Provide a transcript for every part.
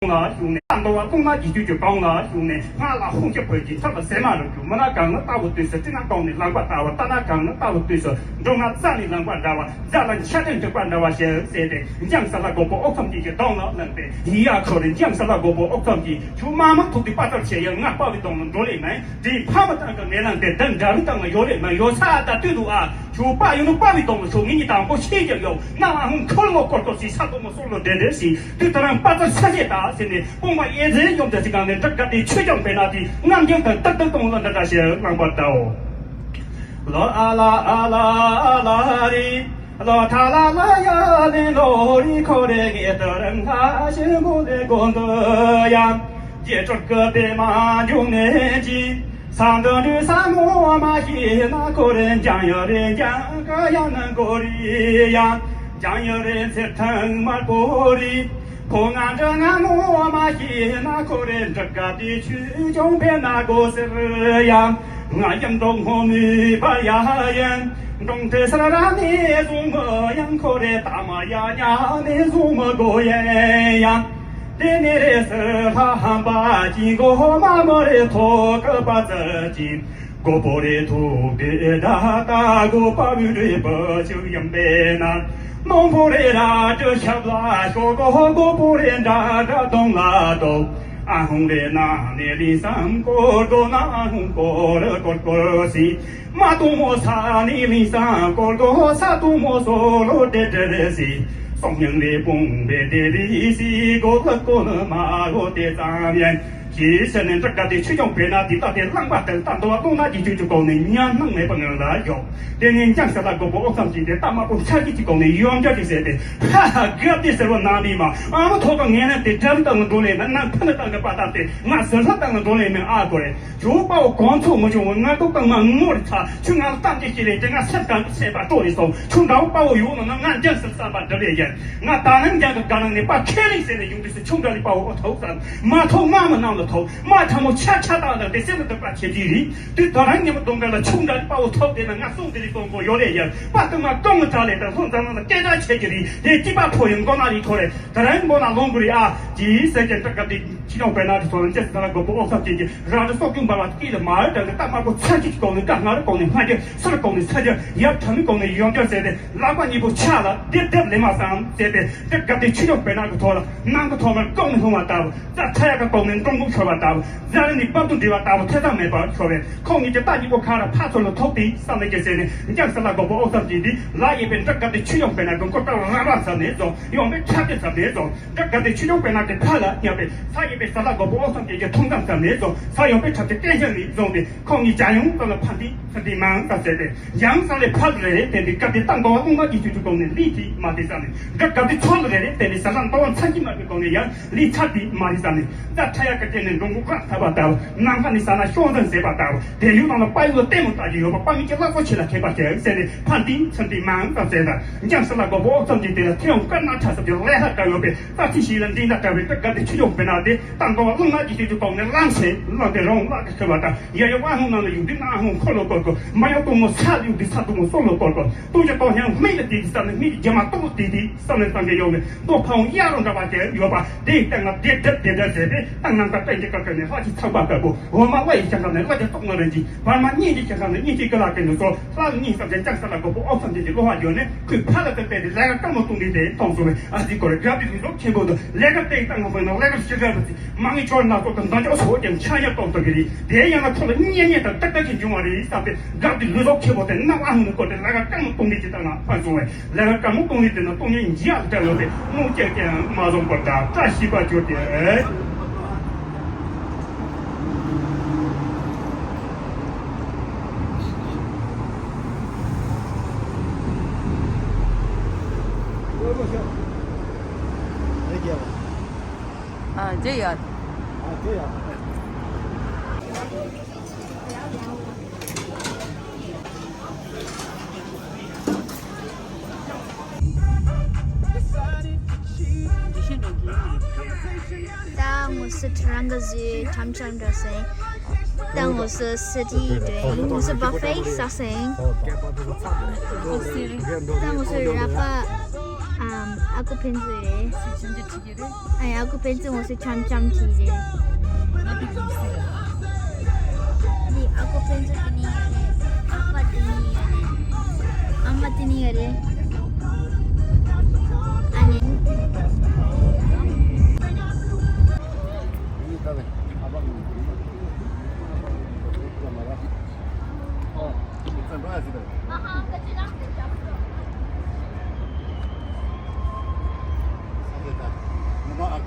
了兄弟，看到啊，东那几句就讲了兄弟，俺拉红结回去，他们什么人就没那讲了，打不对手，这样讲的，难怪打我，打那讲了打不对手，中那站的难怪打我，站了确定就管打我些的，讲啥那个不恶风的就当了人的，你呀可能讲啥那个不恶风的，就妈妈土地把这钱要俺包的东门多里面，这他们那个年人的等着你等了有里面有啥的对路啊，就把有那包的东门说你当不起就有，那俺们可能我搞到是啥都没说了的是，对他们把这世界打。现在，我们一直用的这个呢，这个的缺氧被那的，俺就等等等动了那些让不到。啦啊啦啊啦啊啦的，啦他啦啦呀的，罗里口的给的人他是我的工作呀，接着个的嘛就年纪。上头的山坡嘛，西那个人讲有人讲个样能过的呀，讲有人是疼嘛过的。可按着俺我嘛西那可人这个地区就别那个是呀，俺应中我没把呀人，中这是那你做么样可人大嘛呀呀你做么个呀？天天的是他把几个妈妈的托个把自己。过不的土地大大个把鱼的不就养白那。农夫的那这小子说个不连扎这东拉东，俺红的那年的三个那红个西，马多么啥你的三个啥多么说了这西，双阳的崩的的西个马个的咱们。其实呢，这个的去用别那地到底浪把等当多东那地就讲呢，娘能没不能来用。连人讲啥那个不上去的，大马不差几讲呢，用着就是的，哈哈，这的是我哪里嘛？俺们拖个年呢，得真当多嘞，那碰得当个把他的，俺身上当个多嘞，没阿过嘞，就把我光错我就问俺都当嘛我的他，就俺当这些嘞，这俺身干谁把多的说，从老把我用了，那俺讲是三把这类人，俺当人家个当人的把开了些的用的是穷着的把我头上，马头俺们那个。马他们恰恰当的，这些人都把钱地里，对当然你们懂得了，穷人把我偷的了，俺送的送过有点人，把他们刚着来的，送咱们的给他钱地里，这几把破人往哪里偷嘞？当然我那弄过来啊，第一时间这个的，其中被那的说人家是那个不恶上姐姐，然后说跟爸爸给了马儿的，大马不参进工人，干俺的工人，反正什么工人参进，也他们工人一样就说的，哪怕你不掐了，点马上说的，这个的其中被那个偷了，那个偷了工人嘛打，这他个工人中国。说吧，打不，让人你帮助对吧？打不，台上没把说的，空你就打你不看了，爬出了土地上面这些呢，你讲是那个不偶像弟弟，那一边这个的去用被那个国家拉拉上那种，用没差的上那种，这个的去用被那个爬了，要被他一边是那个不偶像弟弟通常上那种，他用被差的变成那种的，空你家用到了盘地，是的忙这些的，养上的爬来的，等你个的当高我们就讲的立体马地上的，这个的穿来的，等你身上当参起嘛就讲的样，立差的马地上的，这他要个的。中国他把刀，南方的山那乡镇谁把刀？电有那个摆个电木大就把你就拉过去了，开把钱，现在盘地成的忙到现在，你讲是那个我总觉得天干那他是就来下搞个呗，那这些人听那搞呗，这个的去用别那的，当个弄那就讲的浪钱，那个容那个是吧的，也有晚上那有的那红看了个，没有多么差有的差多么说了个，都是到像每个地上的每个家嘛都地上面上面有的，都跑亚龙这把钱有吧，对等啊对这的，当那个。这个跟你发起操办个不，我们外乡上的那就懂了人家，反正年纪乡上的年纪个那跟你说，那你上在讲啥那个不，奥上这些的话有呢，可以拍了这边的那个这么多的人，当初呢，啊，这个人家的说全部都那个对当个分了，那个是这样子，忙一圈那个跟大家说点钱也到这个里，这样的他们年的这个去中华的上边，家的那个全部的那俺们过的那个这么东的就当了，反正嘞，那个这么东的呢，东西一样这样的，我这点马上过的，这习惯就的。这样。这样。当我是Terengganu Tamchang Dressing，当我是 City 队，我是 Buffet Sassing，当我是 Rapper Aku pensil. 전자치기를 Ay, aku pensil mesti cam-cam tiga. 나도 좀 있어요. Ni aku pensil ini ada. Apa ini ada? Amat ini ada. Anin. Ini tadi abang ini. Oh, bukan bahas itu. Aha, kecil lah. Ada tak? Maaf.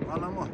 Alamak.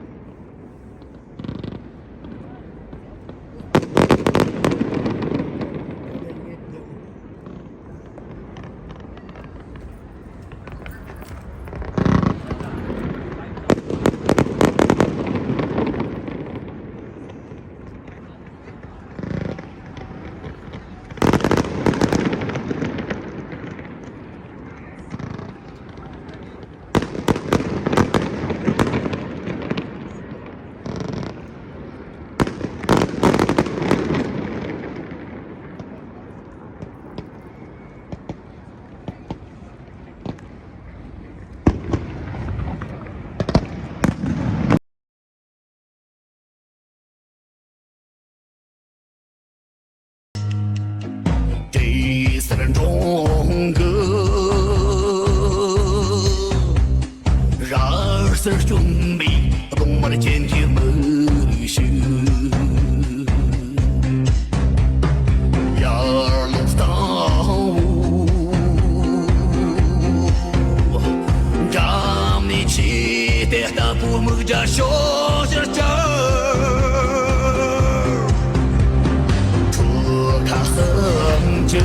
这是人中歌，然而是兄弟，懂我的前进梦想。呀路上，咱们期待的不梦着小小着。出看很久。